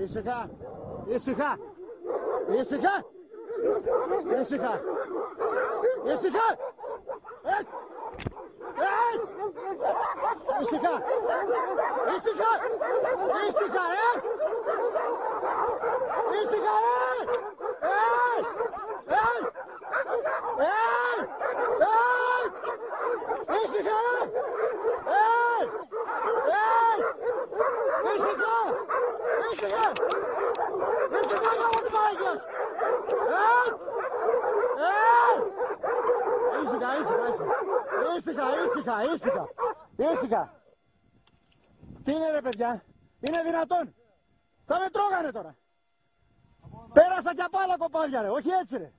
Ήσυχα. Ήσυχα. Ήσυχα. Ήσυχα. Ήσυχα. Ήσυχα. Ήσυχα. Ήσυχα, Ήσυχα, Ήσυχα. Ήσυχα. Ήσυχα, γάμο την Παναγία σου. Ήσυχα, ήσυχα, ήσυχα. Ήσυχα. Τι είναι ρε παιδιά, είναι δυνατόν. Θα με τρώγανε τώρα. Πέρασα κι απ' άλλα κοπάδια ρε, όχι έτσι ρε.